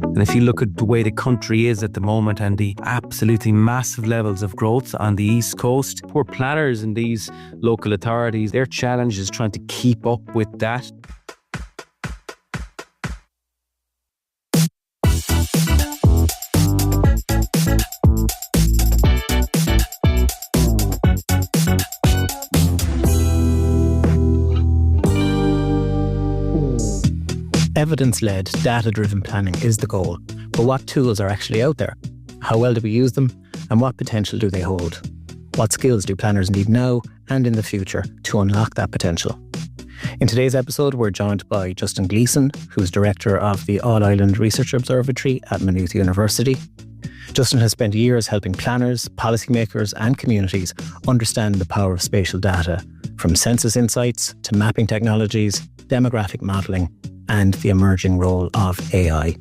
And if you look at the way the country is at the moment and the absolutely massive levels of growth on the East Coast, poor planners in these local authorities, their challenge is trying to keep up with that. Evidence-led, data-driven planning is the goal, but what tools are actually out there? How well do we use them, and what potential do they hold? What skills do planners need now and in the future to unlock that potential? In today's episode, we're joined by Justin Gleeson, who's Director of the All-Island Research Observatory at Maynooth University. Justin has spent years helping planners, policymakers and communities understand the power of spatial data, from census insights to mapping technologies, demographic modelling, and the emerging role of AI.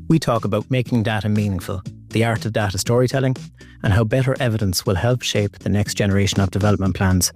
We talk about making data meaningful, the art of data storytelling, and how better evidence will help shape the next generation of development plans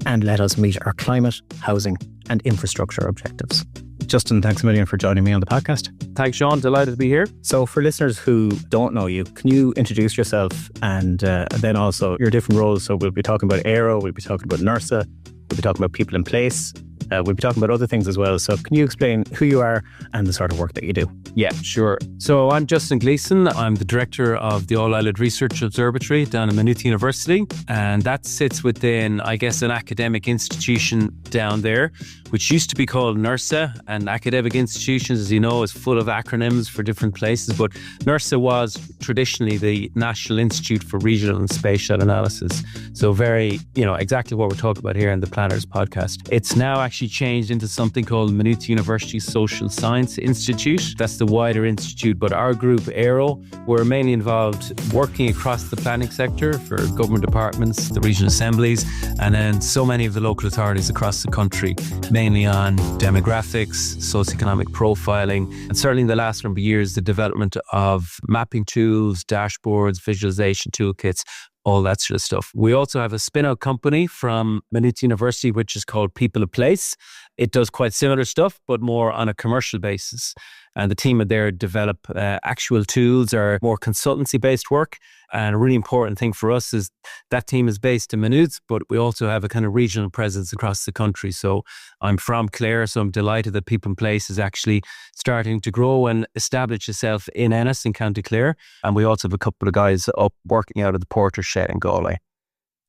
and let us meet our climate, housing, and infrastructure objectives. Justin, thanks a million for joining me on the podcast. Thanks, Sean. Delighted to be here. So for listeners who don't know you, can you introduce yourself and then also your different roles? So we'll be talking about AIRO, we'll be talking about NERSA, we'll be talking about people in place. We'll be talking about other things as well. So can you explain who you are and the sort of work that you do? Yeah, sure. So I'm Justin Gleeson. I'm the Director of the All-Island Research Observatory down at Maynooth University. And that sits within, I guess, an academic institution down there, which used to be called NERSA. And academic institutions, as you know, is full of acronyms for different places. But NERSA was traditionally the National Institute for Regional and Spatial Analysis. So very, exactly what we're talking about here in the Planners podcast. It's now actually changed into something called Maynooth University Social Science Institute. That's the wider institute, but our group, AIRO, we're mainly involved working across the planning sector for government departments, the regional assemblies, and then so many of the local authorities across the country, mainly on demographics, socioeconomic profiling, and certainly in the last number of years, the development of mapping tools, dashboards, visualisation toolkits, all that sort of stuff. We also have a spin-out company from Maynooth University, which is called People in Place. It does quite similar stuff, but more on a commercial basis. And the team there develop actual tools or more consultancy-based work. And a really important thing for us is that team is based in Maynooth, but we also have a kind of regional presence across the country. So I'm from Clare, so I'm delighted that People in Place is actually starting to grow and establish itself in Ennis in County Clare. And we also have a couple of guys up working out of the Porter Shed in Galway.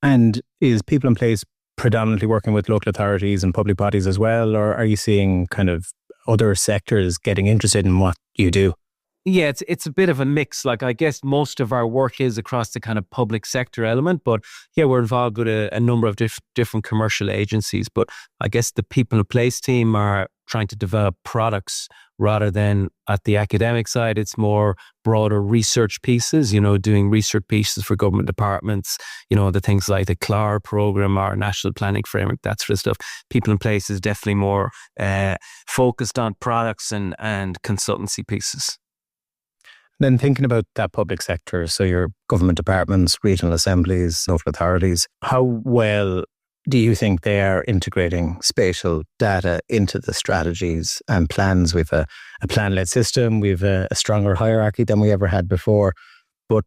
And is People in Place predominantly working with local authorities and public bodies as well, or are you seeing kind of other sectors getting interested in what you do? Yeah, it's a bit of a mix. Like, I guess most of our work is across the kind of public sector element, but yeah, we're involved with a number of different commercial agencies. But I guess the People in Place team are trying to develop products rather than at the academic side. It's more broader research pieces, doing research pieces for government departments, the things like the CLAR program or National Planning Framework, that sort of stuff. People in Place is definitely more focused on products and consultancy pieces. Then thinking about that public sector, so your government departments, regional assemblies, local authorities, how well do you think they are integrating spatial data into the strategies and plans? We've a plan-led system, we've a stronger hierarchy than we ever had before. But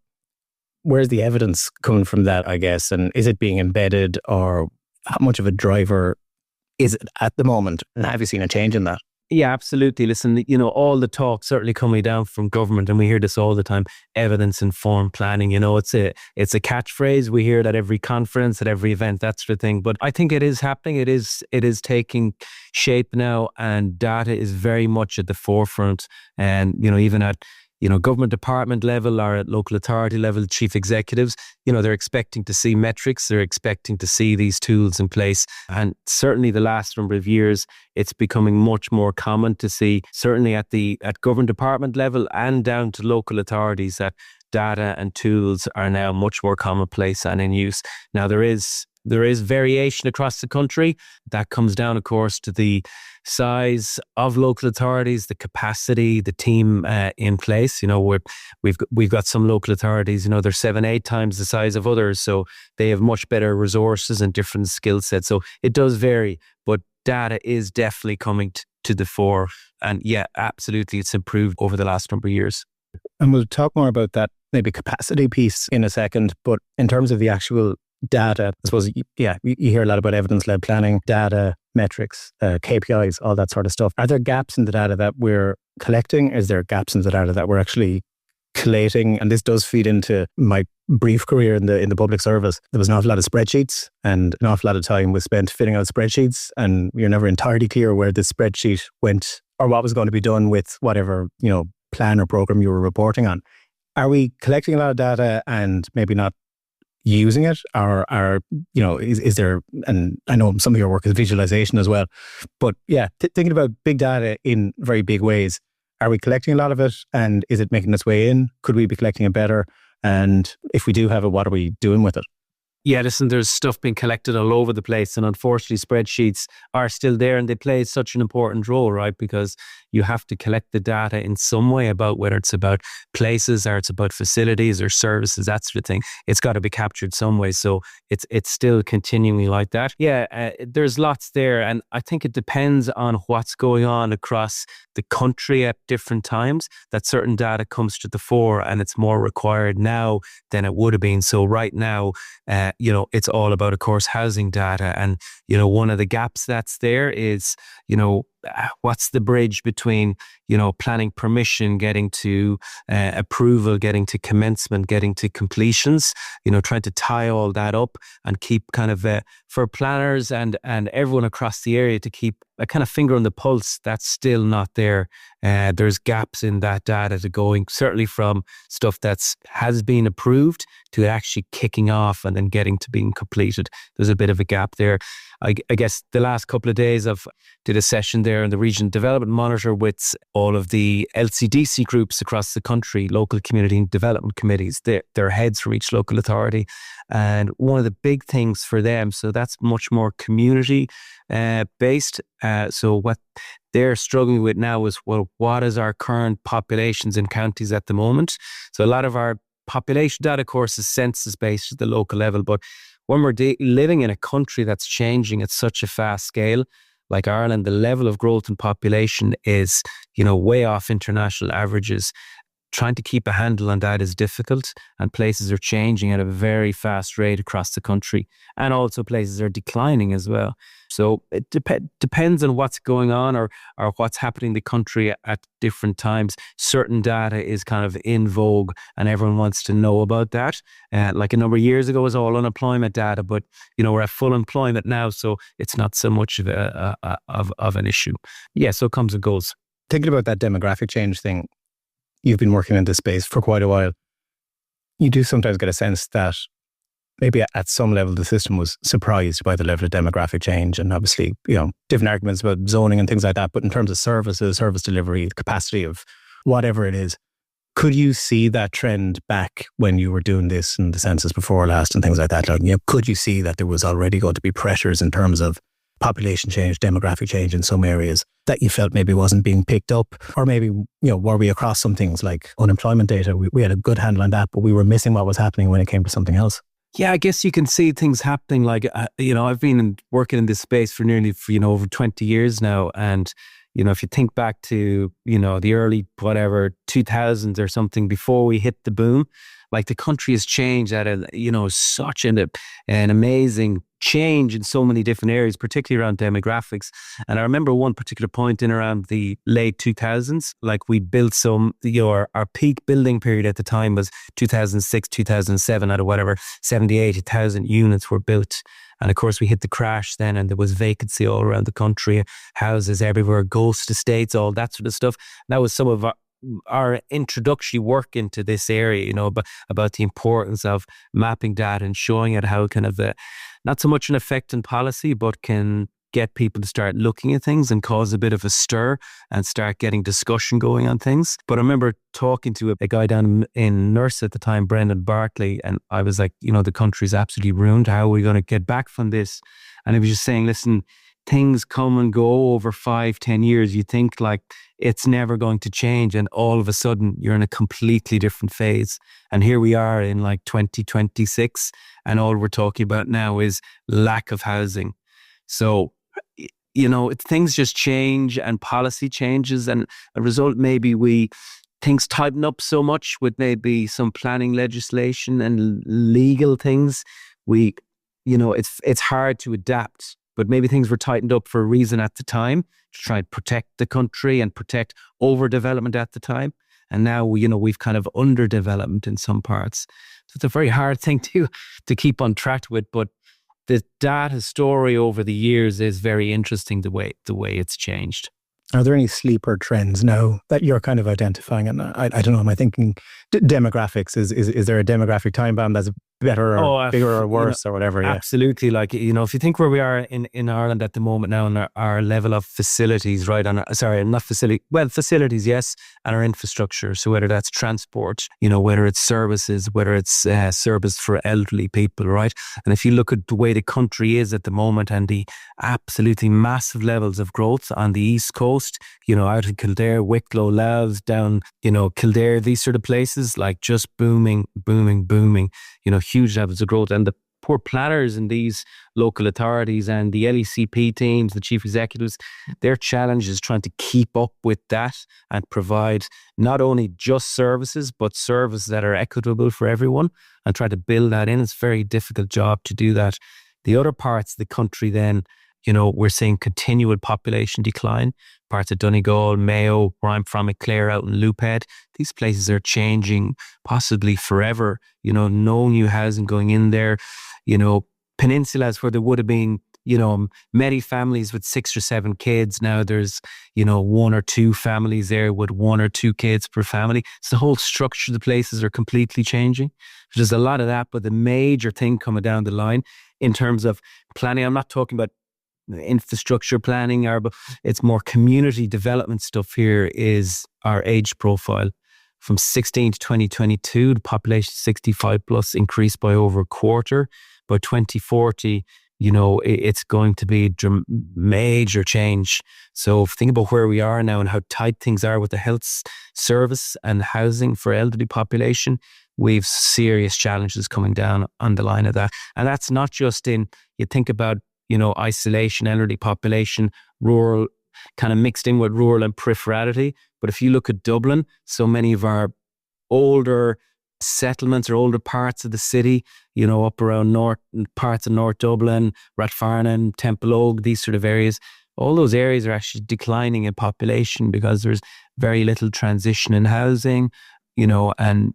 where's the evidence coming from that, I guess? And is it being embedded, or how much of a driver is it at the moment? And have you seen a change in that? Yeah, absolutely. Listen, all the talk certainly coming down from government, and we hear this all the time, evidence-informed planning, it's a catchphrase. We hear it at every conference, at every event, that sort of thing. But I think it is happening. It is taking shape now, and data is very much at the forefront. And, even at government department level or at local authority level, chief executives, they're expecting to see metrics, they're expecting to see these tools in place. And certainly the last number of years, it's becoming much more common to see, certainly at government department level and down to local authorities, that data and tools are now much more commonplace and in use. Now there is variation across the country. That comes down, of course, to the size of local authorities, the capacity, the team in place. We've got some local authorities, they're 7-8 times the size of others, so they have much better resources and different skill sets. So it does vary, but data is definitely coming to to the fore. And yeah, absolutely, it's improved over the last number of years. And we'll talk more about that maybe capacity piece in a second. But in terms of the actual data, I suppose, you hear a lot about evidence-led planning, data, metrics, KPIs, all that sort of stuff. Are there gaps in the data that we're collecting? Is there gaps in the data that we're actually collating? And this does feed into my brief career in the public service. There was an awful lot of spreadsheets, and an awful lot of time was spent filling out spreadsheets, and you're never entirely clear where the spreadsheet went or what was going to be done with whatever, plan or program you were reporting on. Are we collecting a lot of data and maybe not using it? Or is there, and I know some of your work is visualization as well, but thinking about big data in very big ways, are we collecting a lot of it, and is it making its way in? Could we be collecting it better? And if we do have it, what are we doing with it? Yeah, listen, there's stuff being collected all over the place, and unfortunately spreadsheets are still there, and they play such an important role, right? Because you have to collect the data in some way about whether it's about places or it's about facilities or services, that sort of thing. It's got to be captured some way. So it's still continuing like that. Yeah, there's lots there, and I think it depends on what's going on across the country at different times, that certain data comes to the fore, and it's more required now than it would have been. So right now, it's all about, of course, housing data. And, one of the gaps that's there is, what's the bridge between, planning permission, getting to approval, getting to commencement, getting to completions, trying to tie all that up and keep kind of, for planners and everyone across the area to keep a kind of finger on the pulse. That's still not there. There's gaps in that data to going, certainly from stuff has been approved to actually kicking off and then getting to being completed. There's a bit of a gap there. I guess the last couple of days I've did a session there in the Region Development Monitor with all of the LCDC groups across the country, local community development committees, their heads from each local authority. And one of the big things for them, so that's much more community based. So what they're struggling with now is, well, what is our current populations in counties at the moment? So a lot of our population data, of course, is census based at the local level, but when we're living in a country that's changing at such a fast scale, like Ireland, the level of growth in population is, way off international averages. Trying to keep a handle on that is difficult, and places are changing at a very fast rate across the country, and also places are declining as well. So it depends on what's going on or what's happening in the country at different times. Certain data is kind of in vogue and everyone wants to know about that. Like a number of years ago, it was all unemployment data, but we're at full employment now, so it's not so much of an issue. Yeah, so it comes and goes. Thinking about that demographic change thing, you've been working in this space for quite a while. You do sometimes get a sense that maybe at some level the system was surprised by the level of demographic change, and obviously, different arguments about zoning and things like that. But in terms of services, service delivery, the capacity of whatever it is, could you see that trend back when you were doing this in the census before last and things like that? Could you see that there was already going to be pressures in terms of population change, demographic change in some areas that you felt maybe wasn't being picked up? Or maybe, were we across some things like unemployment data? We had a good handle on that, but we were missing what was happening when it came to something else. Yeah, I guess you can see things happening. Like, I've been working in this space for nearly, over 20 years now. And, if you think back to, the early, 2000s or something, before we hit the boom, like the country has changed at such an amazing change in so many different areas, particularly around demographics. And I remember one particular point in around the late 2000s, like we built some, our peak building period at the time was 2006, 2007, out of 70, 80,000 units were built. And of course we hit the crash then, and there was vacancy all around the country, houses everywhere, ghost estates, all that sort of stuff. That was some of our introductory work into this area, about the importance of mapping data and showing it how kind of not so much an effect in policy, but can get people to start looking at things and cause a bit of a stir and start getting discussion going on things. But I remember talking to a guy down in Nurse at the time, Brendan Bartley, and I was like, the country's absolutely ruined. How are we going to get back from this? And he was just saying, listen, things come and go over 5-10 years. You think like it's never going to change, and all of a sudden you're in a completely different phase. And here we are in like 2026, and all we're talking about now is lack of housing. So things just change and policy changes, and a result maybe things tighten up so much with maybe some planning legislation and legal things. It's hard to adapt, but maybe things were tightened up for a reason at the time to try and protect the country and protect overdevelopment at the time. And now, we've kind of underdevelopment in some parts. So it's a very hard thing to keep on track with, but the data story over the years is very interesting, the way it's changed. Are there any sleeper trends now that you're kind of identifying? And I don't know, am I thinking demographics? Is there a demographic time bomb that's better or bigger or worse or whatever? Yeah. Absolutely. Like, if you think where we are in Ireland at the moment now, and our level of facilities, right? Facilities, yes, and our infrastructure. So whether that's transport, whether it's services, whether it's service for elderly people, right? And if you look at the way the country is at the moment and the absolutely massive levels of growth on the East Coast, out in Kildare, Wicklow, Louth, down, Kildare, these sort of places, like just booming, huge levels of growth. And the poor planners in these local authorities and the LECP teams, the chief executives, their challenge is trying to keep up with that and provide not only just services, but services that are equitable for everyone, and try to build that in. It's a very difficult job to do that. The other parts of the country then, we're seeing continual population decline. Parts of Donegal, Mayo, where I'm from, Clare, out in Loophead. These places are changing possibly forever. No new housing going in there. Peninsulas where there would have been, many families with 6 or 7 kids. Now there's, 1 or 2 families there with 1 or 2 kids per family. So the whole structure of the places are completely changing. There's a lot of that, but the major thing coming down the line in terms of planning, I'm not talking about infrastructure planning, but it's more community development stuff here, is our age profile. From 16 to 2022, the population 65 plus increased by over a quarter. By 2040, it's going to be a major change. So think about where we are now and how tight things are with the health service and housing for elderly population. We've serious challenges coming down on the line of that. And that's not just you think about, isolation, elderly population, rural, kind of mixed in with rural and peripherality. But if you look at Dublin, so many of our older settlements or older parts of the city, up around parts of North Dublin, Rathfarnham, Temple Oak, these sort of areas, all those areas are actually declining in population because there's very little transition in housing, and,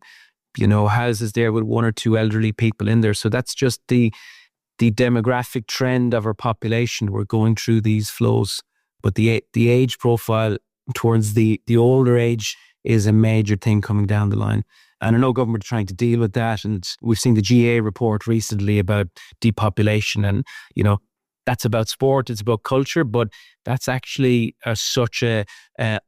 houses there with 1 or 2 elderly people in there. So that's just the demographic trend of our population. We're going through these flows, but the age profile towards the older age is a major thing coming down the line. And I know government are trying to deal with that. And we've seen the GA report recently about depopulation, and, that's about sport, it's about culture, but that's actually such a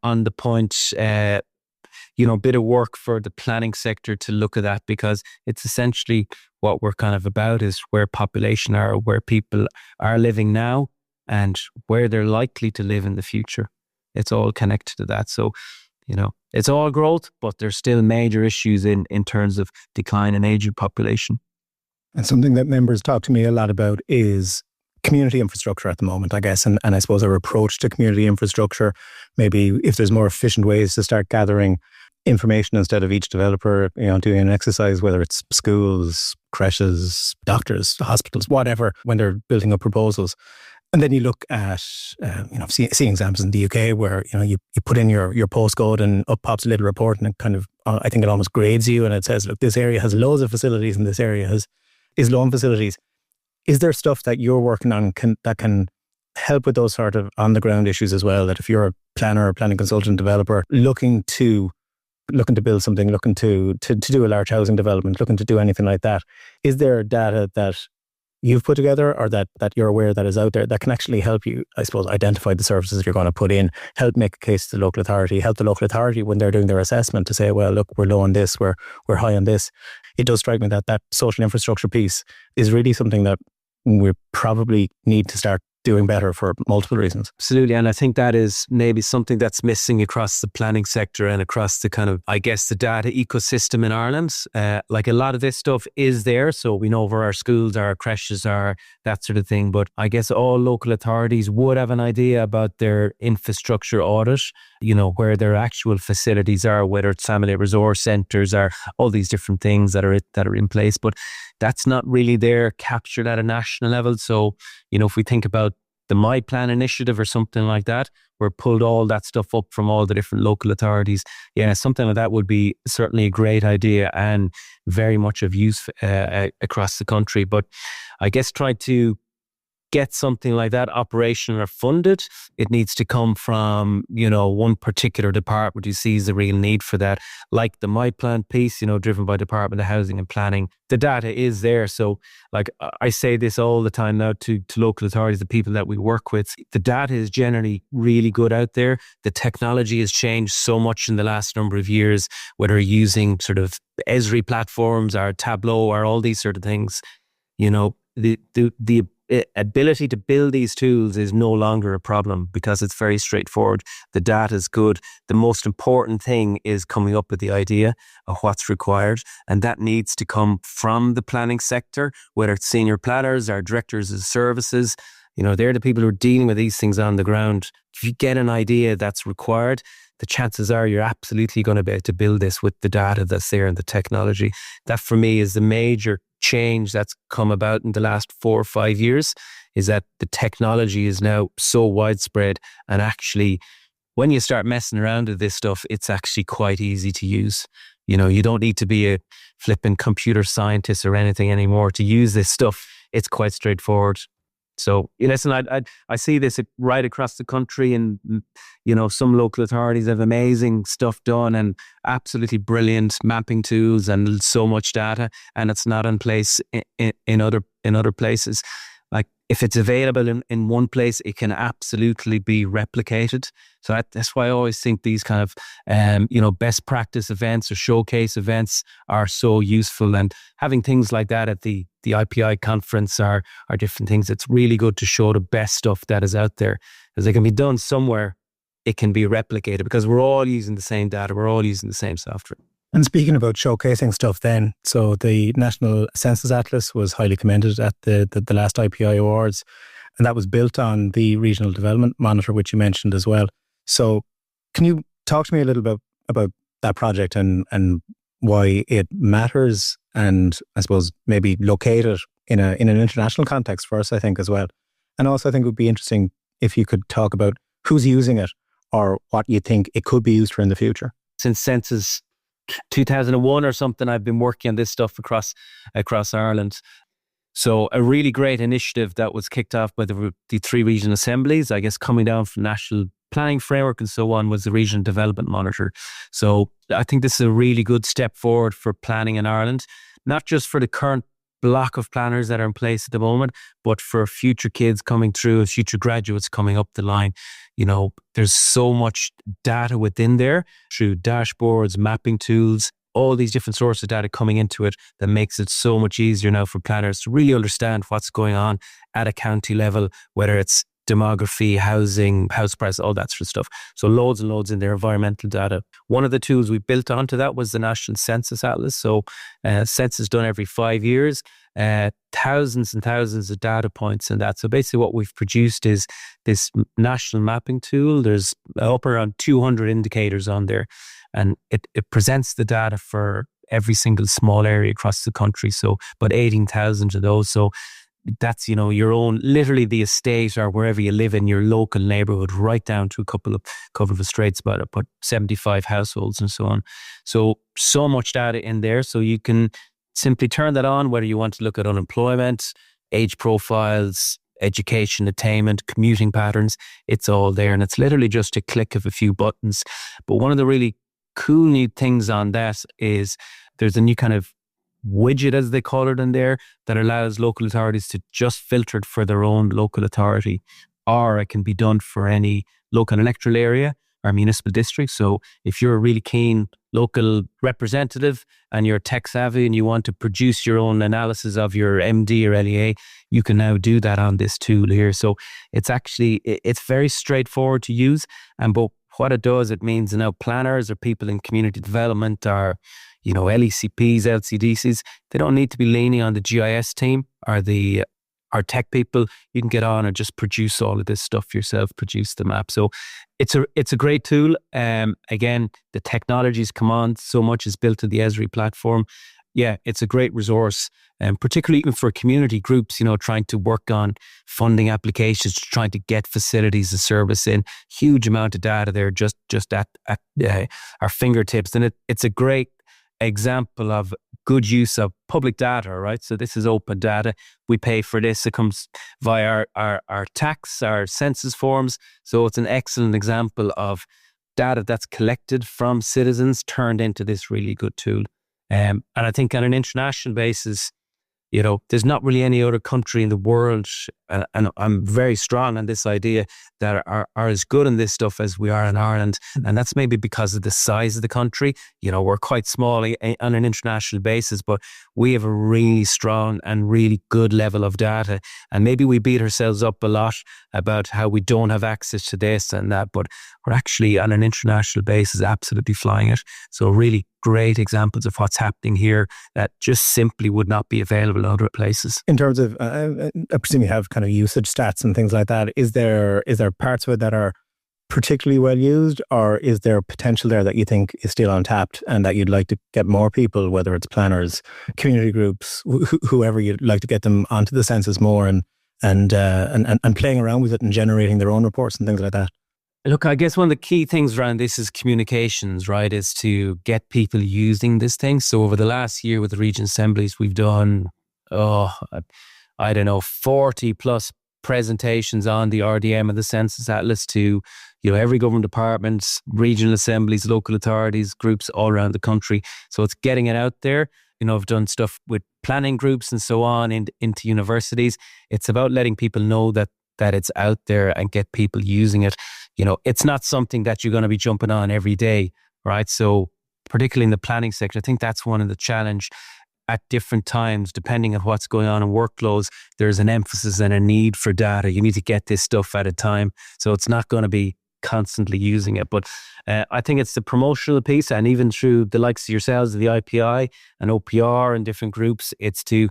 on the point, bit of work for the planning sector to look at that, because it's essentially what we're kind of about is where population are, where people are living now and where they're likely to live in the future. It's all connected to that. So, it's all growth, but there's still major issues in terms of decline in aging population. And something that members talk to me a lot about is community infrastructure at the moment, I guess. And I suppose our approach to community infrastructure, maybe if there's more efficient ways to start gathering information instead of each developer, doing an exercise, whether it's schools, creches, doctors, hospitals, whatever, when they're building up proposals. And then you look at, seeing examples in the UK where, you put in your postcode and up pops a little report, and it kind of, I think it almost grades you, and it says, look, this area has loads of facilities and this area is low on facilities. Is there stuff that you're working on that can help with those sort of on the ground issues as well? That if you're a planner or planning consultant developer looking to build something, looking to do a large housing development, looking to do anything like that, is there data that you've put together or that you're aware that is out there that can actually help you, I suppose, identify the services you're going to put in, help make a case to the local authority, help the local authority when they're doing their assessment to say, well, look, we're low on this, we're high on this. It does strike me that social infrastructure piece is really something that we probably need to start doing better for multiple reasons. Absolutely. And I think that is maybe something that's missing across the planning sector and across the kind of, I guess, the data ecosystem in Ireland. Like a lot of this stuff is there. So we know where our schools are, our creches are, that sort of thing. But I guess all local authorities would have an idea about their infrastructure audit, where their actual facilities are, whether it's family resource centres or all these different things that are in place. But that's not really there captured at a national level. So, if we think about the My Plan initiative or something like that, where pulled all that stuff up from all the different local authorities. Yeah, something like that would be certainly a great idea and very much of use across the country. But I guess try to get something like that operational or funded, it needs to come from, one particular department who sees the real need for that. Like the My Plan piece, driven by Department of Housing and Planning. The data is there. So like I say this all the time now to local authorities, the people that we work with, the data is generally really good out there. The technology has changed so much in the last number of years, whether using sort of Esri platforms or Tableau or all these sort of things, the ability to build these tools is no longer a problem because it's very straightforward. The data is good. The most important thing is coming up with the idea of what's required, and that needs to come from the planning sector, whether it's senior planners or directors of services. They're the people who are dealing with these things on the ground. If you get an idea that's required, the chances are you're absolutely going to be able to build this with the data that's there and the technology. That for me is the major change that's come about in the last 4 or 5 years, is that the technology is now so widespread, and actually when you start messing around with this stuff, it's actually quite easy to use. You don't need to be a flipping computer scientist or anything anymore to use this stuff. It's quite straightforward. So listen, I see this right across the country, and some local authorities have amazing stuff done and absolutely brilliant mapping tools and so much data, and it's not in place in other places. Like if it's available in one place, it can absolutely be replicated. So that's why I always think these kind of best practice events or showcase events are so useful, and having things like that at the IPI conference are different things. It's really good to show the best stuff that is out there, because it can be done somewhere, it can be replicated because we're all using the same data, we're all using the same software. And speaking about showcasing stuff then, so the National Census Atlas was highly commended at the last IPI Awards, and that was built on the Regional Development Monitor, which you mentioned as well. So can you talk to me a little bit about that project and why it matters, and I suppose maybe locate it in an international context for us, I think, as well. And also I think it would be interesting if you could talk about who's using it or what you think it could be used for in the future. Since Census 2001 or something, I've been working on this stuff across Ireland. So a really great initiative that was kicked off by the 3 regional assemblies, I guess coming down from National Planning Framework and so on, was the Regional Development Monitor. So I think this is a really good step forward for planning in Ireland, not just for the current block of planners that are in place at the moment, but for future kids coming through, future graduates coming up the line. There's so much data within there through dashboards, mapping tools, all these different sources of data coming into it that makes it so much easier now for planners to really understand what's going on at a county level, whether it's demography, housing, house price, all that sort of stuff. So loads and loads in their environmental data. One of the tools we built onto that was the National Census Atlas. So census done every 5 years, thousands and thousands of data points in that. So basically what we've produced is this national mapping tool. There's up around 200 indicators on there, and it presents the data for every single small area across the country. So about 18,000 of those. So that's, your own, literally the estate or wherever you live in your local neighborhood, right down to a couple of estates, about 75 households and so on. So much data in there. So you can simply turn that on, whether you want to look at unemployment, age profiles, education, attainment, commuting patterns, it's all there. And it's literally just a click of a few buttons. But one of the really cool new things on that is there's a new kind of widget, as they call it, in there that allows local authorities to just filter it for their own local authority, or it can be done for any local electoral area, our municipal districts. So if you're a really keen local representative and you're tech savvy and you want to produce your own analysis of your MD or LEA, you can now do that on this tool here. So it's very straightforward to use. But what it does, it means now planners or people in community development or, LECPs, LCDCs, they don't need to be leaning on the GIS team or our tech people. You can get on and just produce all of this stuff yourself, produce the map. So it's a great tool. Again, the technologies come on, so much is built in the Esri platform. Yeah, it's a great resource, particularly even for community groups, trying to work on funding applications, trying to get facilities and service in. Huge amount of data there just at our fingertips. And it's a great example of good use of public data, right? So this is open data. We pay for this. It comes via our tax, our census forms. So it's an excellent example of data that's collected from citizens turned into this really good tool. And I think on an international basis, there's not really any other country in the world, and I'm very strong on this idea, that are as good in this stuff as we are in Ireland. And that's maybe because of the size of the country. We're quite small on an international basis, but we have a really strong and really good level of data. And maybe we beat ourselves up a lot about how we don't have access to this and that, but we're actually on an international basis absolutely flying it. So really great examples of what's happening here that just simply would not be available in other places. In terms of, I presume you have kind of usage stats and things like that. Is there parts of it that are particularly well used, or is there potential there that you think is still untapped and that you'd like to get more people, whether it's planners, community groups, whoever, you'd like to get them onto the census more and playing around with it and generating their own reports and things like that? Look, I guess one of the key things around this is communications, right? Is to get people using this thing. So over the last year with the region assemblies, we've done, 40 plus presentations on the RDM and the Census Atlas to, every government department, regional assemblies, local authorities, groups all around the country. So it's getting it out there. I've done stuff with planning groups and so on into universities. It's about letting people know that it's out there and get people using it. It's not something that you're going to be jumping on every day, right? So particularly in the planning sector, I think that's one of the challenge at different times, depending on what's going on in workflows. There's an emphasis and a need for data. You need to get this stuff at a time. So it's not going to be constantly using it. But I think it's the promotional piece, and even through the likes of yourselves, the IPI and OPR and different groups, it's to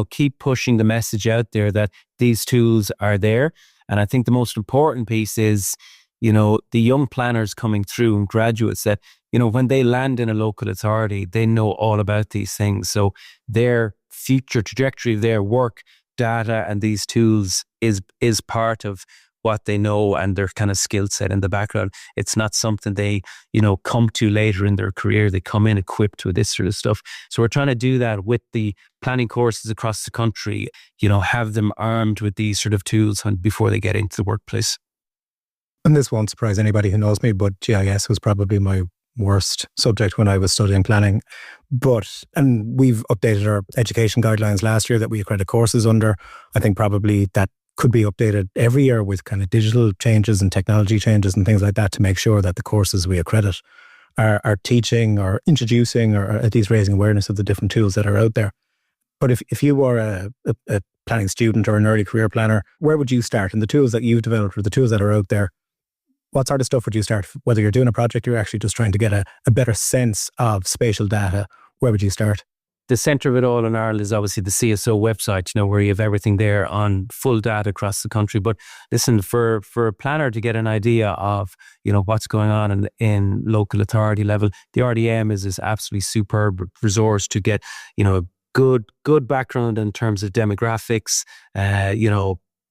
keep pushing the message out there that these tools are there. And I think the most important piece is, the young planners coming through and graduates that, when they land in a local authority, they know all about these things. So their future trajectory of their work, data and these tools is part of what they know and their kind of skill set in the background. It's not something they, come to later in their career. They come in equipped with this sort of stuff. So we're trying to do that with the planning courses across the country, have them armed with these sort of tools before they get into the workplace. And this won't surprise anybody who knows me, but GIS was probably my worst subject when I was studying planning. And we've updated our education guidelines last year that we accredit courses under. I think probably that could be updated every year with kind of digital changes and technology changes and things like that to make sure that the courses we accredit are teaching or introducing or at least raising awareness of the different tools that are out there. But if you were a planning student or an early career planner, where would you start? And the tools that you've developed or the tools that are out there, what sort of stuff would you start? Whether you're doing a project or you're actually just trying to get a better sense of spatial data, where would you start? The centre of it all in Ireland is obviously the CSO website, where you have everything there on full data across the country. But listen, for a planner to get an idea of, what's going on in local authority level, the RDM is this absolutely superb resource to get, good background in terms of demographics,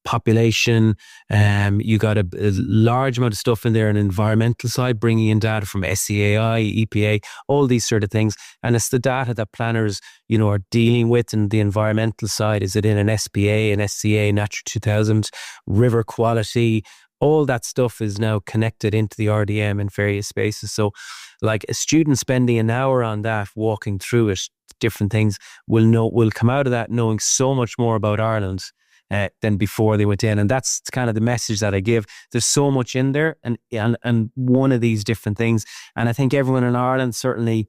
population. You got a large amount of stuff in there on the environmental side, bringing in data from SCAI, EPA, all these sort of things. And it's the data that planners, are dealing with. And the environmental side, is it in an SPA, an SCA, Natura 2000, river quality? All that stuff is now connected into the RDM in various spaces. So like a student spending an hour on that, walking through it, different things, will come out of that knowing so much more about Ireland than before they went in. And that's kind of the message that I give. There's so much in there and one of these different things. And I think everyone in Ireland, certainly,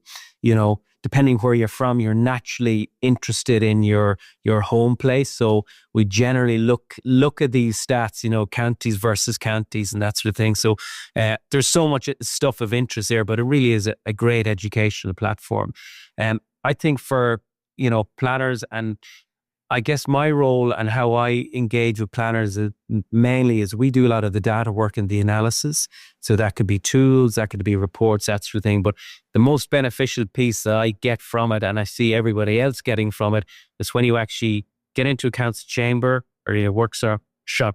depending where you're from, you're naturally interested in your home place. So we generally look at these stats, counties versus counties and that sort of thing. So there's so much stuff of interest there, but it really is a great educational platform. I think for, planners, and I guess my role and how I engage with planners mainly is we do a lot of the data work and the analysis. So that could be tools, that could be reports, that sort of thing. But the most beneficial piece that I get from it, and I see everybody else getting from it, is when you actually get into a council chamber or your workshop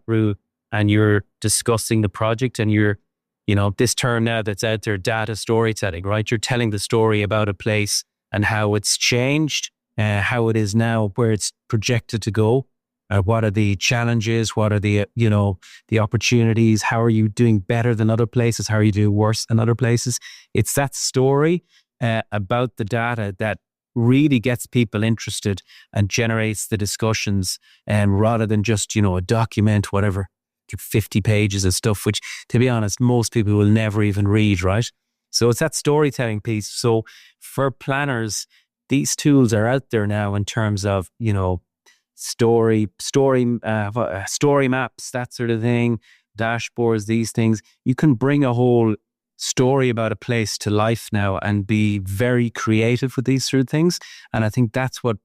room and you're discussing the project and you're, this term now that's out there, data storytelling, right? You're telling the story about a place and how it's changed, how it is now, where it's projected to go. What are the challenges? What are the, the opportunities? How are you doing better than other places? How are you doing worse than other places? It's that story about the data that really gets people interested and generates the discussions, rather than just, a document, whatever, 50 pages of stuff, which, to be honest, most people will never even read, right? So it's that storytelling piece. So for planners, these tools are out there now in terms of, story maps, that sort of thing, dashboards, these things. You can bring a whole story about a place to life now and be very creative with these sort of things. And I think that's what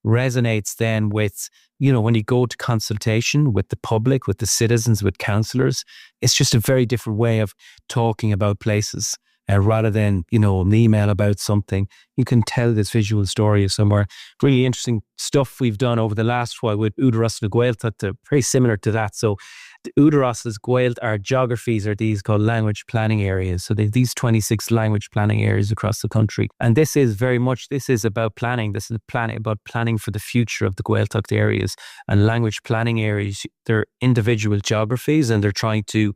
resonates then with, when you go to consultation with the public, with the citizens, with councillors. It's just a very different way of talking about places. Rather than, an email about something, you can tell this visual story of somewhere. Really interesting stuff we've done over the last while with Údarás na Gaeltachta, very similar to that. So the Údarás na Gaeltachta, our geographies are these called language planning areas. So they've these 26 language planning areas across the country. And this is about planning. This is about planning for the future of the Gaeltacht areas. And language planning areas, they're individual geographies and they're trying to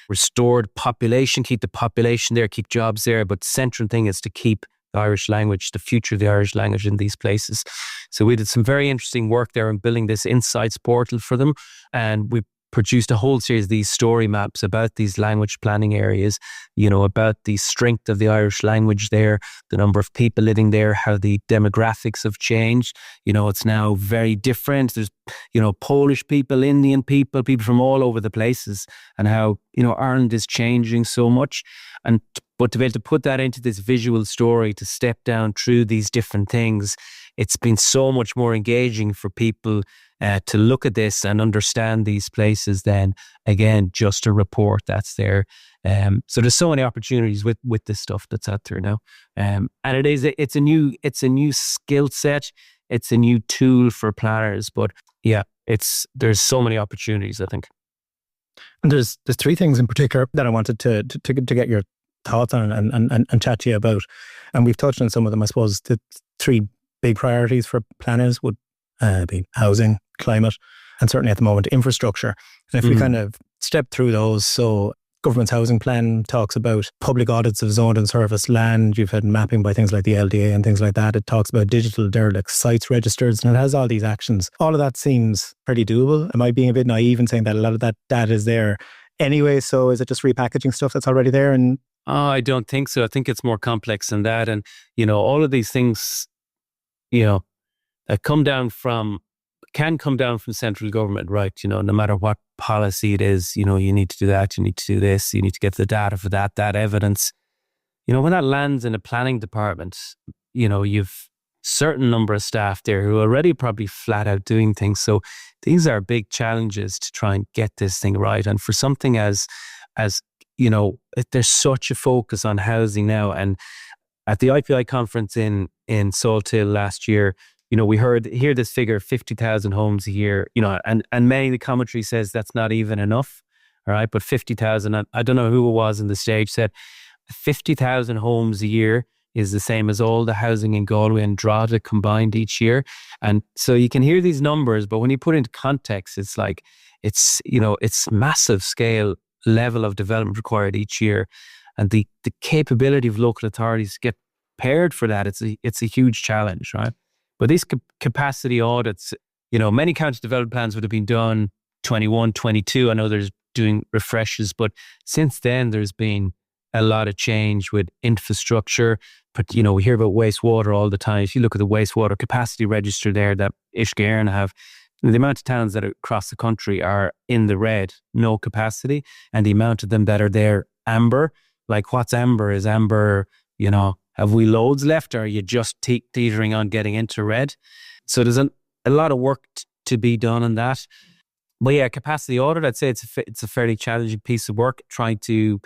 restored population, keep the population there, keep jobs there. But the central thing is to keep the Irish language, the future of the Irish language in these places. So we did some very interesting work there in building this insights portal for them. And we produced a whole series of these story maps about these language planning areas, about the strength of the Irish language there, the number of people living there, how the demographics have changed. It's now very different. There's, Polish people, Indian people from all over the places, and how, Ireland is changing so much. But to be able to put that into this visual story, to step down through these different things, it's been so much more engaging for people to look at this and understand these places than, again, just a report that's there. So there's so many opportunities with this stuff that's out there now. And it's a new skill set. It's a new tool for planners. But yeah, there's so many opportunities, I think. And there's three things in particular that I wanted to get your thoughts on and chat to you about. And we've touched on some of them. I suppose the three big priorities for planners would be housing, climate, and certainly at the moment, infrastructure. And if we kind of step through those, so government's housing plan talks about public audits of zoned and surface land. You've had mapping by things like the LDA and things like that. It talks about digital derelict sites registers, and it has all these actions. All of that seems pretty doable. Am I being a bit naive in saying that a lot of that data is there anyway? So is it just repackaging stuff that's already there? And I don't think so. I think it's more complex than that. And, all of these things, that can come down from central government, right? No matter what policy it is, you need to do that, you need to do this, you need to get the data for that evidence. When that lands in a planning department, you've certain number of staff there who are already probably flat out doing things. So these are big challenges to try and get this thing right. And for something as there's such a focus on housing now. And at the IPI conference in Salthill last year, we hear this figure, 50,000 homes a year, and many of the commentary says that's not even enough. All right. But 50,000, I don't know who it was on the stage, said 50,000 homes a year is the same as all the housing in Galway and Drogheda combined each year. And so you can hear these numbers, but when you put it into context, it's like, it's massive scale level of development required each year. And the capability of local authorities to get prepared for that, it's a huge challenge, right? But these capacity audits, many county development plans would have been done 21, 22. I know there's doing refreshes, but since then there's been a lot of change with infrastructure. But, we hear about wastewater all the time. If you look at the wastewater capacity register there that Ishgairn have, the amount of towns that are across the country are in the red, no capacity, and the amount of them that are there amber. Like, what's amber? Is amber, have we loads left, or are you just teetering on getting into red? So there's a lot of work to be done on that. But yeah, capacity audit, I'd say it's a fairly challenging piece of work, trying to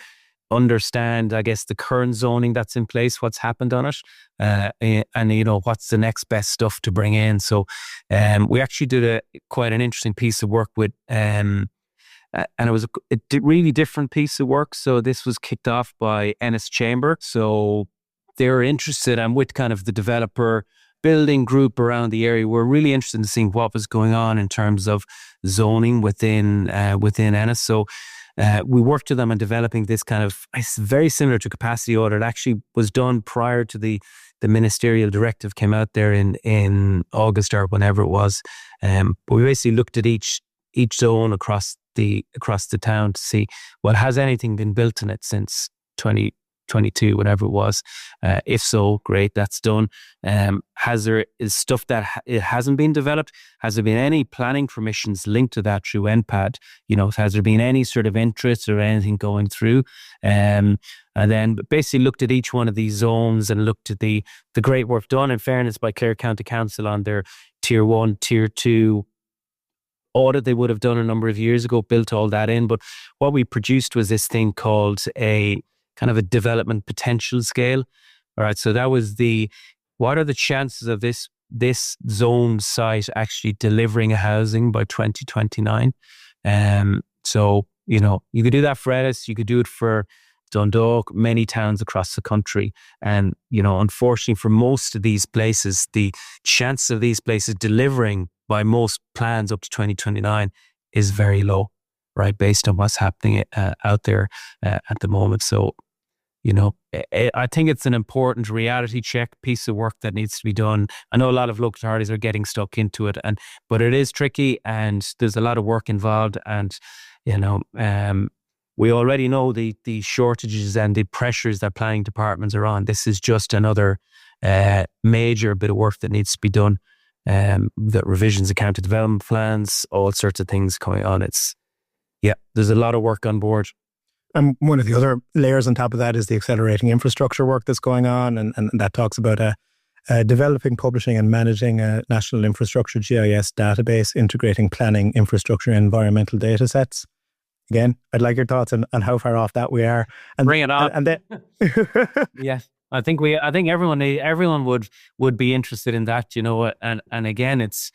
understand, I guess, the current zoning that's in place, what's happened on it, and what's the next best stuff to bring in. So we actually did quite an interesting piece of work with, and it was a really different piece of work. So this was kicked off by Ennis Chamber. So they were interested, and with kind of the developer building group around the area, we're really interested in seeing what was going on in terms of zoning within Ennis. So we worked with them on developing this kind of, it's very similar to capacity audit. It actually was done prior to the ministerial directive came out there in August or whenever it was. But we basically looked at each zone across the town to see, well, has anything been built in it since 2022, whatever it was? If so, great, that's done. Is stuff that it hasn't been developed? Has there been any planning permissions linked to that through NPAD? Has there been any sort of interest or anything going through? And then basically looked at each one of these zones and looked at the great work done, in fairness, by Clare County Council on their Tier 1, Tier 2 audit they would have done a number of years ago, built all that in. But what we produced was this thing called a kind of a development potential scale. All right, so that was what are the chances of this zone site actually delivering a housing by 2029? So, you could do that for Ennis, you could do it for Dundalk, many towns across the country. And, unfortunately for most of these places, the chance of these places delivering by most plans up to 2029 is very low, right? Based on what's happening out there at the moment. So, I think it's an important reality check piece of work that needs to be done. I know a lot of local authorities are getting stuck into it, but it is tricky and there's a lot of work involved. And, we already know the shortages and the pressures that planning departments are on. This is just another major bit of work that needs to be done. The revisions of county development plans, all sorts of things going on. There's a lot of work on board. And one of the other layers on top of that is the accelerating infrastructure work that's going on. And that talks about developing, publishing and managing a national infrastructure GIS database, integrating planning, infrastructure and environmental data sets. Again, I'd like your thoughts on how far off that we are. And bring it on. And then Yes. I think everyone would be interested in that, and again, it's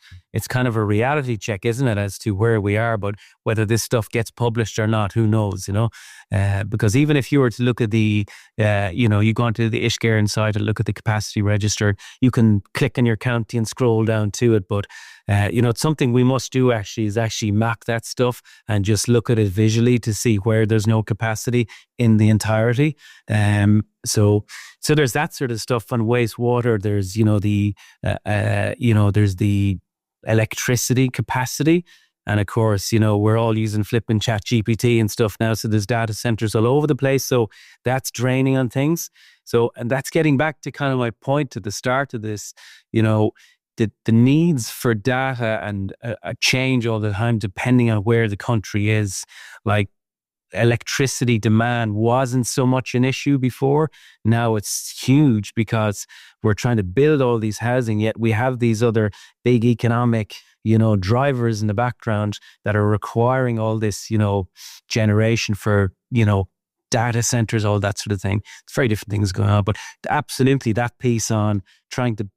kind of a reality check, isn't it, as to where we are, but whether this stuff gets published or not, who knows, because even if you were to look at you go onto the Ishgairn site and look at the capacity register, you can click on your county and scroll down to it, but it's something we must do is actually map that stuff and just look at it visually to see where there's no capacity in the entirety. So there's that sort of stuff on wastewater. There's there's the electricity capacity, and of course we're all using flipping ChatGPT and stuff now. So there's data centers all over the place. So that's draining on things. So, and that's getting back to kind of my point at the start of this. The needs for data and change all the time depending on where the country is. Like, electricity demand wasn't so much an issue before. Now it's huge because we're trying to build all these housing, yet we have these other big economic, drivers in the background that are requiring all this, generation for, data centers, all that sort of thing. It's very different things going on, but absolutely that piece on trying to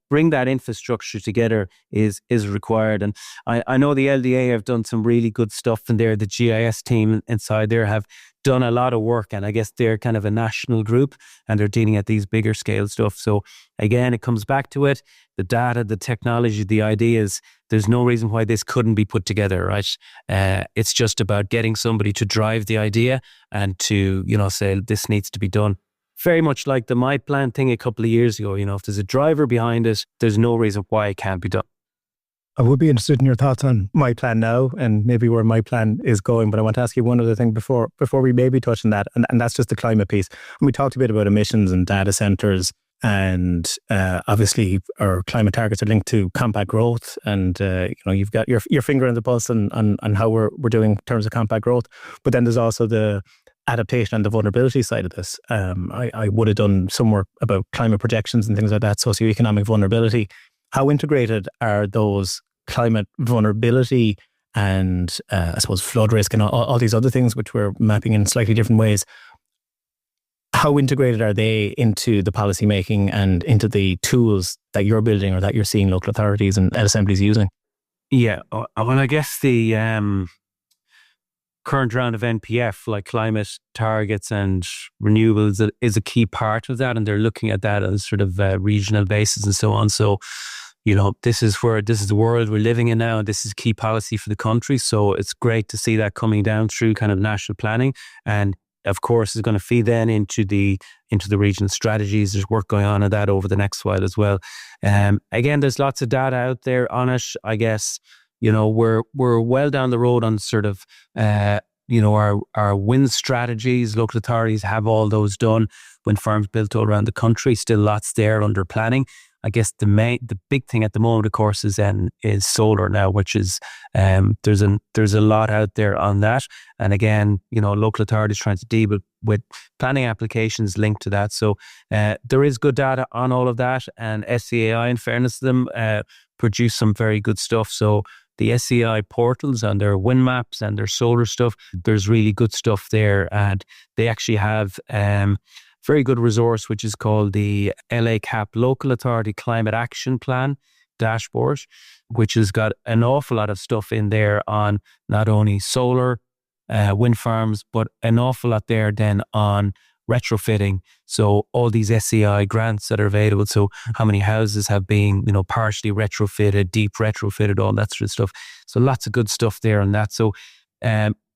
bring that infrastructure together is required. And I know the LDA have done some really good stuff in there. The GIS team inside there have done a lot of work, and I guess they're kind of a national group and they're dealing at these bigger scale stuff. So again, it comes back to it, the data, the technology, the ideas. There's no reason why this couldn't be put together, right? It's just about getting somebody to drive the idea and to, say this needs to be done. Very much like the My Plan thing a couple of years ago. If there's a driver behind it, there's no reason why it can't be done. I would be interested in your thoughts on my plan now and maybe where my plan is going. But I want to ask you one other thing before we maybe touch on that. And that's just the climate piece. And we talked a bit about emissions and data centres. And obviously our climate targets are linked to compact growth. And, you've got your finger on the pulse on how we're doing in terms of compact growth. But then there's also the adaptation and the vulnerability side of this. I would have done some work about climate projections and things like that, socioeconomic vulnerability. How integrated are those climate vulnerability and I suppose flood risk and all these other things which we're mapping in slightly different ways? How integrated are they into the policy making and into the tools that you're building or that you're seeing local authorities and assemblies using? Yeah, well, I guess the current round of NPF, like climate targets and renewables, is a key part of that, and they're looking at that on sort of regional basis and so on. So, this is the world we're living in now, and this is key policy for the country. So it's great to see that coming down through kind of national planning, and of course is going to feed then into the regional strategies. There's work going on that over the next while as well. Again, there's lots of data out there on it. I guess we're well down the road on sort of our wind strategies. Local authorities have all those done. Wind farms built all around the country. Still lots there under planning. I guess the big thing at the moment, of course, is solar now, which is there's a lot out there on that. And again, local authorities trying to deal with planning applications linked to that. So there is good data on all of that, and SCAI, in fairness to them, produce some very good stuff. So the SCAI portals and their wind maps and their solar stuff, there's really good stuff there, and they actually have very good resource, which is called the LACAP Local Authority Climate Action Plan dashboard, which has got an awful lot of stuff in there on not only solar, wind farms, but an awful lot there then on retrofitting. So all these SCI grants that are available. So how many houses have been, partially retrofitted, deep retrofitted, all that sort of stuff. So lots of good stuff there on that. So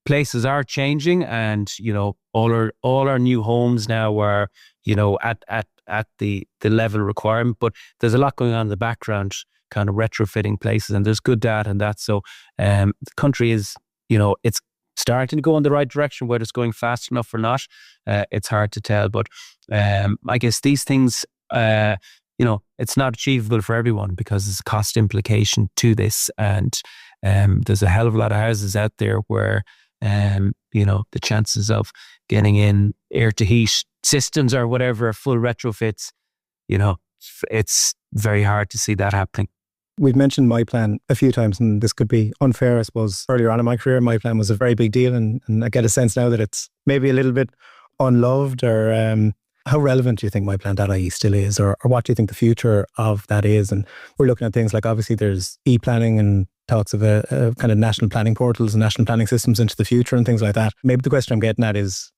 places are changing, and all our new homes now are at the level requirement, but there's a lot going on in the background, kind of retrofitting places, and there's good data on that. So the country is it's starting to go in the right direction. Whether it's going fast enough or not, it's hard to tell. But I guess these things, it's not achievable for everyone because there's a cost implication to this, and there's a hell of a lot of houses out there where the chances of getting in air to heat systems or whatever, full retrofits, it's very hard to see that happening. We've mentioned my plan a few times, and this could be unfair, I suppose. Earlier on in my career, my plan was a very big deal, and I get a sense now that it's maybe a little bit unloved. Or how relevant do you think my plan.ie still is, or what do you think the future of that is? And we're looking at things like, obviously there's e-planning and talks of a kind of national planning portals and national planning systems into the future and things like that. Maybe the question I'm getting at is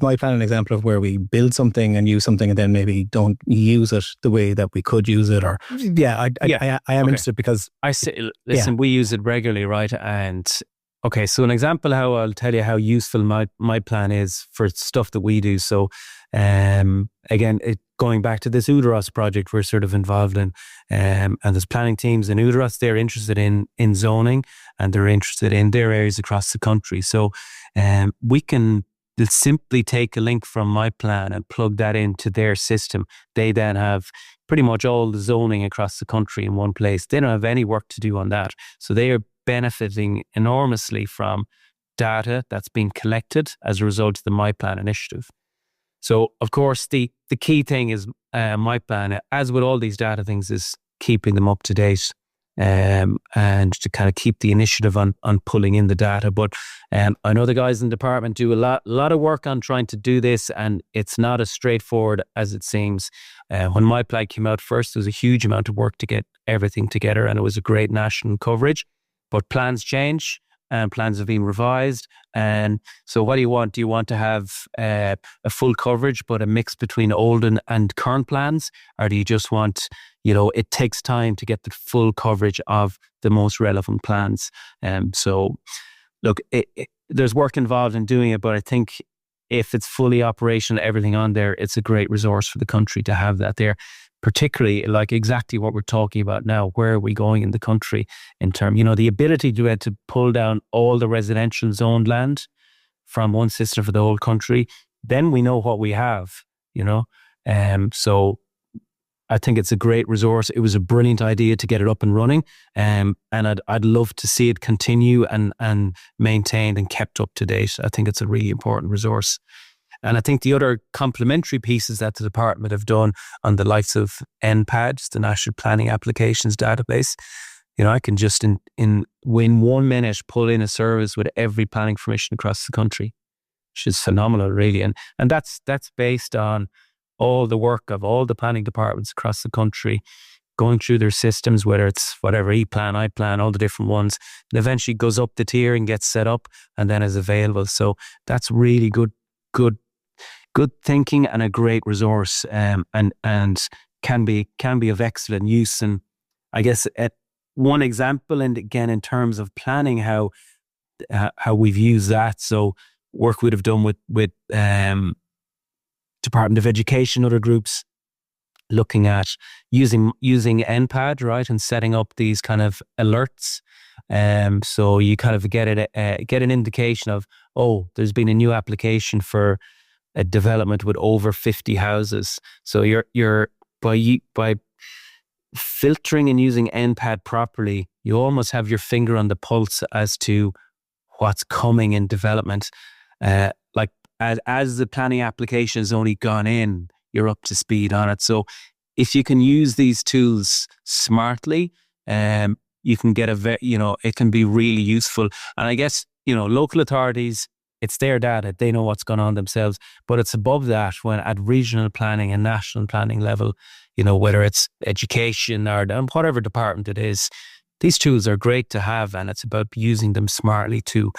my plan an example of where we build something and use something and then maybe don't use it the way that we could use it? Or I am interested because I say, listen, we use it regularly, right? And okay, so an example how I'll tell you how useful my plan is for stuff that we do. So again, going back to this Udaros project we're sort of involved in, and there's planning teams in Udaros. They're interested in zoning, and they're interested in their areas across the country. So we can simply take a link from my plan and plug that into their system. They then have pretty much all the zoning across the country in one place. They don't have any work to do on that. So they are benefiting enormously from data that's being collected as a result of the My Plan initiative. So, of course, the key thing is My Plan, as with all these data things, is keeping them up to date and to kind of keep the initiative on pulling in the data. But I know the guys in the department do a lot of work on trying to do this, and it's not as straightforward as it seems. When My Plan came out first, there was a huge amount of work to get everything together, and it was a great national coverage. But plans change, and plans have been revised. And so what do you want? Do you want to have a full coverage, but a mix between old and current plans? Or do you just want, it takes time to get the full coverage of the most relevant plans? So look, there's work involved in doing it, but I think if it's fully operational, everything on there, it's a great resource for the country to have that there. Particularly like exactly what we're talking about now. Where are we going in the country in terms, the ability to pull down all the residential zoned land from one system for the whole country. Then we know what we have, so I think it's a great resource. It was a brilliant idea to get it up and running. And I'd love to see it continue and maintained and kept up to date. I think it's a really important resource. And I think the other complementary pieces that the department have done on the likes of NPAD, the National Planning Applications Database, I can just in 1 minute pull in a service with every planning permission across the country, which is phenomenal, really. And that's based on all the work of all the planning departments across the country, going through their systems, whether it's whatever, ePlan, iPlan, all the different ones, and eventually goes up the tier and gets set up and then is available. So that's really good thinking and a great resource, and can be of excellent use. And I guess one example, and again in terms of planning, how we've used that. So work we'd have done with Department of Education, other groups, looking at using NPAD, right, and setting up these kind of alerts. So you kind of get an indication of, there's been a new application for a development with over 50 houses. So you're by filtering and using NPAD properly, you almost have your finger on the pulse as to what's coming in development. Like as the planning application has only gone in, you're up to speed on it. So if you can use these tools smartly, you can get it can be really useful. And I guess, local authorities, it's their data, they know what's going on themselves, but it's above that when at regional planning and national planning level, whether it's education or whatever department it is, these tools are great to have, and it's about using them smartly to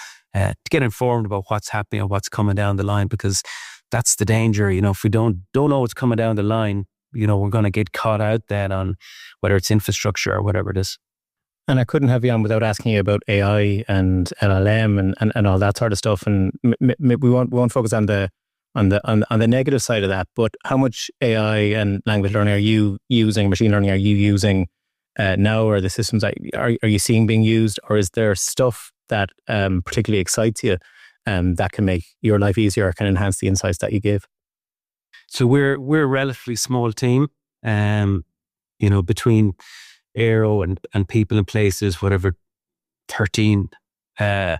get informed about what's happening and what's coming down the line, because that's the danger. If we don't know what's coming down the line, we're going to get caught out then on whether it's infrastructure or whatever it is. And I couldn't have you on without asking you about AI and LLM and all that sort of stuff. And we won't focus on the negative side of that. But how much AI and language learning are you using? Machine learning are you using now? Or the systems are you seeing being used? Or is there stuff that particularly excites you that can make your life easier or can enhance the insights that you give? So we're a relatively small team, between AIRO and people and places, whatever, 13. But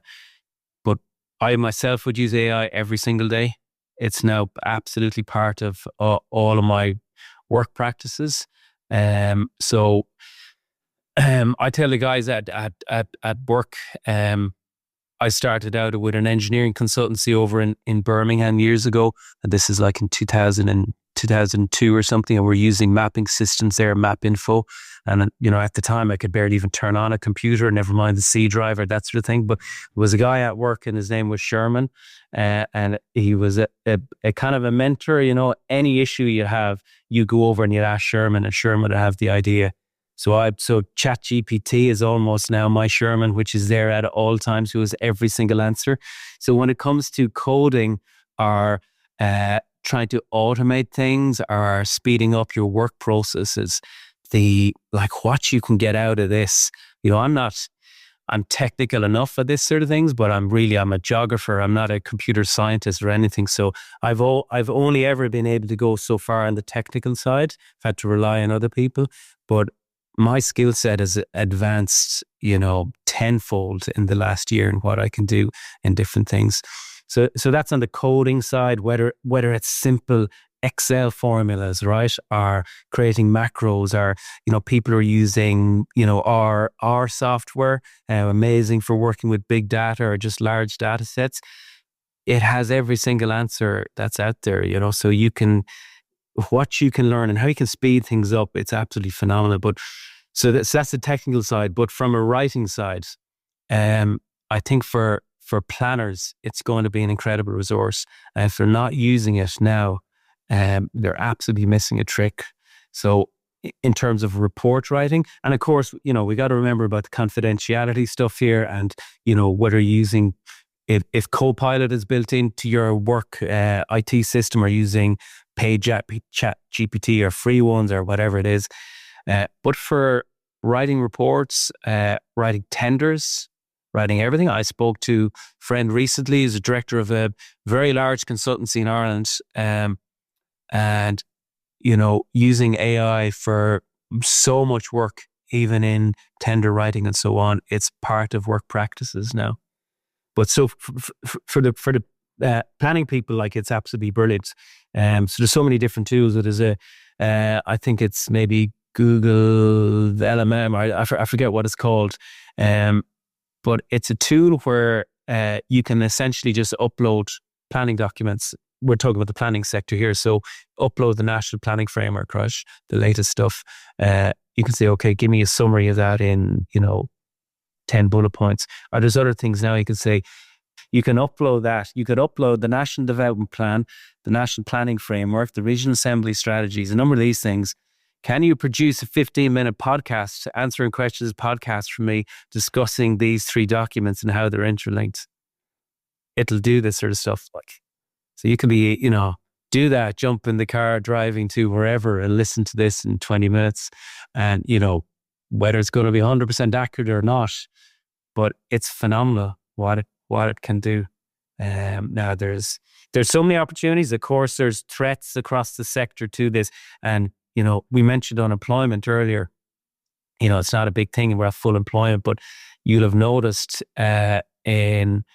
I myself would use AI every single day. It's now absolutely part of all of my work practices. So I tell the guys at work, I started out with an engineering consultancy over in Birmingham years ago. And this is like in 2002 or something. And we're using mapping systems there, Map Info. And, at the time I could barely even turn on a computer, never mind the C drive or that sort of thing. But there was a guy at work and his name was Sherman. And he was a kind of a mentor. Any issue you have, you go over and you ask Sherman, and Sherman would have the idea. So ChatGPT is almost now my Sherman, which is there at all times, who has every single answer. So when it comes to coding or trying to automate things or speeding up your work processes, what you can get out of this, I'm technical enough at this sort of things, but I'm a geographer. I'm not a computer scientist or anything. So I've only ever been able to go so far on the technical side. I've had to rely on other people, but my skill set has advanced, tenfold in the last year in what I can do in different things. So that's on the coding side, whether it's simple Excel formulas, right, or creating macros, or people are using R software, amazing for working with big data or just large data sets. It has every single answer that's out there, so what you can learn and how you can speed things up, it's absolutely phenomenal. But so that's the technical side. But from a writing side, I think for planners, it's going to be an incredible resource. And if they're not using it now, they're absolutely missing a trick. So in terms of report writing, and of course, we got to remember about the confidentiality stuff here, and whether you're using if Copilot is built into your work IT system, or using paid chat GPT or free ones or whatever it is. But for writing reports, writing tenders, writing everything. I spoke to a friend recently who's a director of a very large consultancy in Ireland, and, using AI for so much work, even in tender writing and so on. It's part of work practices now. But so for the planning people, like, it's absolutely brilliant. So there's so many different tools. There's I think it's maybe Google LMM, I forget what it's called. But it's a tool where you can essentially just upload planning documents. We're talking about the planning sector here. So upload the National Planning Framework, right, the latest stuff. You can say, okay, give me a summary of that in, 10 bullet points. Or there's other things now you can say. You can upload that. You could upload the National Development Plan, the National Planning Framework, the Regional Assembly strategies, a number of these things. Can you produce a 15-minute podcast, answering questions podcast from me, discussing these 3 documents and how they're interlinked? It'll do this sort of stuff. So you can be, do that, jump in the car, driving to wherever, and listen to this in 20 minutes. And, whether it's going to be 100% accurate or not, but it's phenomenal what it can do. Now there's so many opportunities. Of course, there's threats across the sector to this. And, we mentioned unemployment earlier. It's not a big thing. We're at full employment, but you'll have noticed in,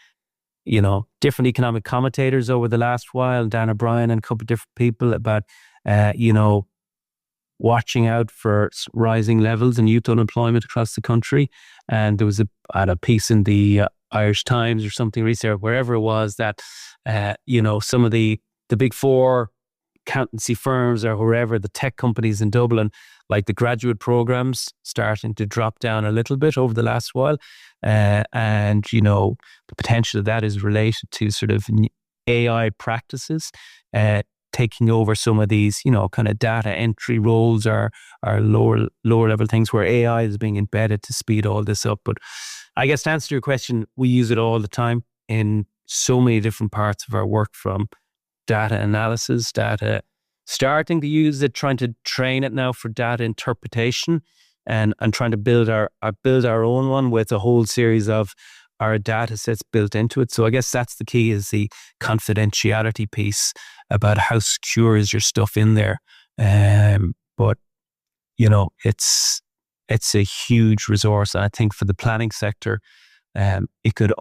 different economic commentators over the last while, Dan O'Brien and a couple of different people, about, watching out for rising levels in youth unemployment across the country. And there was a piece in the Irish Times or something recently, or wherever it was, that, some of the big 4 accountancy firms, or wherever, the tech companies in Dublin, like the graduate programs, starting to drop down a little bit over the last while. And, the potential of that is related to sort of AI practices, taking over some of these, kind of data entry roles, or lower level things where AI is being embedded to speed all this up. But I guess to answer your question, we use it all the time in so many different parts of our work, from data analysis, starting to use it, trying to train it now for data interpretation, and trying to build our own one with a whole series of our data sets built into it. So I guess that's the key, is the confidentiality piece about how secure is your stuff in there. But, it's a huge resource. And I think for the planning sector, it could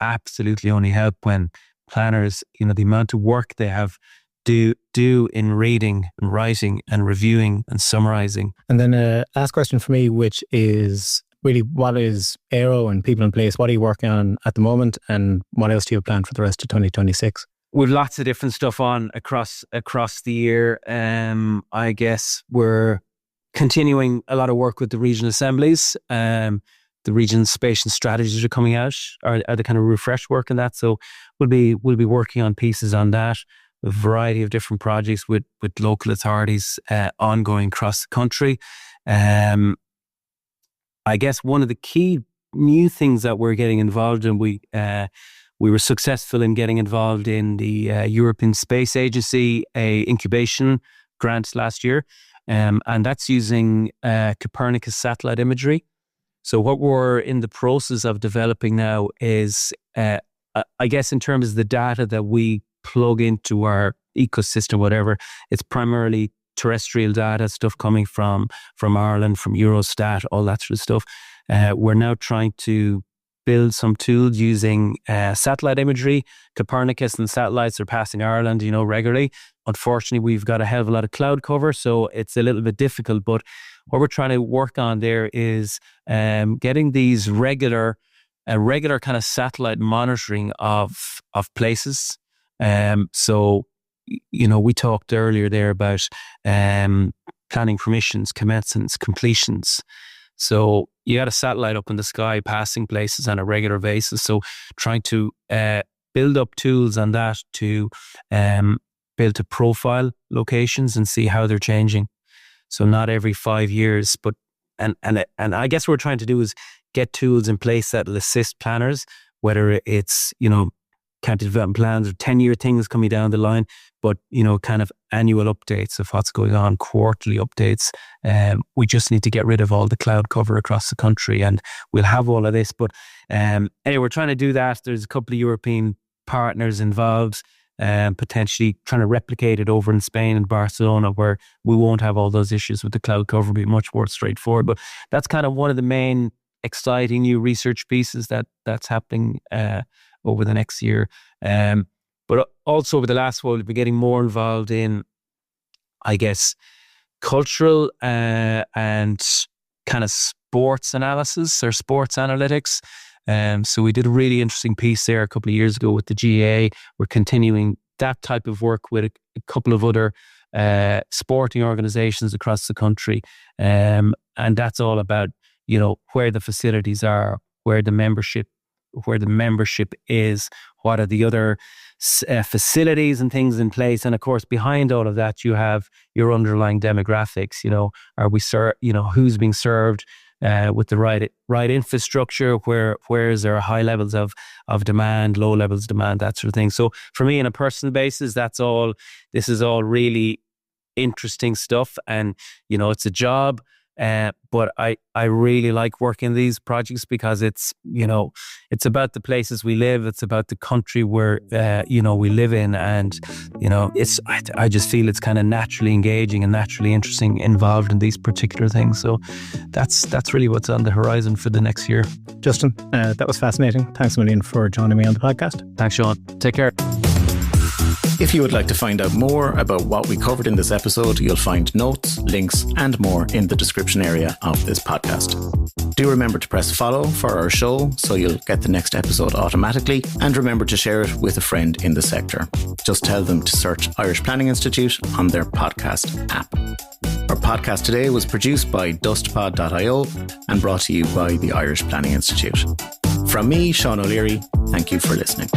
absolutely only help when planners, the amount of work they have do in reading and writing and reviewing and summarizing. And then last question for me, which is really, what is AIRO and People in Place? What are you working on at the moment, and what else do you plan for the rest of 2026? We've lots of different stuff on across the year. I guess we're continuing a lot of work with the regional assemblies. The regional spatial strategies are coming out, are the kind of refresh work in that. So we'll be working on pieces on that. A variety of different projects with local authorities ongoing across the country. I guess one of the key new things that we're getting involved in, we were successful in getting involved in the European Space Agency incubation grant last year, and that's using Copernicus satellite imagery. So what we're in the process of developing now is, I guess, in terms of the data that we plug into our ecosystem, whatever, it's primarily terrestrial data, stuff coming from Ireland, from Eurostat, all that sort of stuff. We're now trying to build some tools using satellite imagery. Copernicus and satellites are passing Ireland, regularly. Unfortunately, we've got a hell of a lot of cloud cover, so it's a little bit difficult. But what we're trying to work on there is getting these regular kind of satellite monitoring of places. So, we talked earlier there about planning permissions, commencements, completions. So you got a satellite up in the sky passing places on a regular basis. So trying to build up tools on that to be able to profile locations and see how they're changing. So not every 5 years, but and I guess what we're trying to do is get tools in place that will assist planners whether it's, county development plans or 10-year things coming down the line, but, kind of annual updates of what's going on, quarterly updates. We just need to get rid of all the cloud cover across the country, and we'll have all of this. But anyway, we're trying to do that. There's a couple of European partners involved, potentially trying to replicate it over in Spain and Barcelona, where we won't have all those issues with the cloud cover. It'll be much more straightforward. But that's kind of one of the main exciting new research pieces that's happening over the next year. But also over the last while, we've been getting more involved in, I guess, cultural and kind of sports analysis or sports analytics. So we did a really interesting piece there a couple of years ago with the GA. We're continuing that type of work with a couple of other sporting organizations across the country. And that's all about, where the facilities are, where the membership is, what are the other facilities and things in place. And of course, behind all of that, you have your underlying demographics. Are we who's being served with the right infrastructure? Where is there high levels of demand, low levels of demand, that sort of thing. So for me, on a personal basis, this is all really interesting stuff, and it's a job. But I really like working these projects because it's about the places we live. It's about the country where, we live in. And, I just feel it's kind of naturally engaging and naturally interesting, involved in these particular things. So that's really what's on the horizon for the next year. Justin, that was fascinating. Thanks a million for joining me on the podcast. Thanks, Sean. Take care. If you would like to find out more about what we covered in this episode, you'll find notes, links, and more in the description area of this podcast. Do remember to press follow for our show so you'll get the next episode automatically, and remember to share it with a friend in the sector. Just tell them to search Irish Planning Institute on their podcast app. Our podcast today was produced by dustpod.io and brought to you by the Irish Planning Institute. From me, Sean O'Leary, thank you for listening.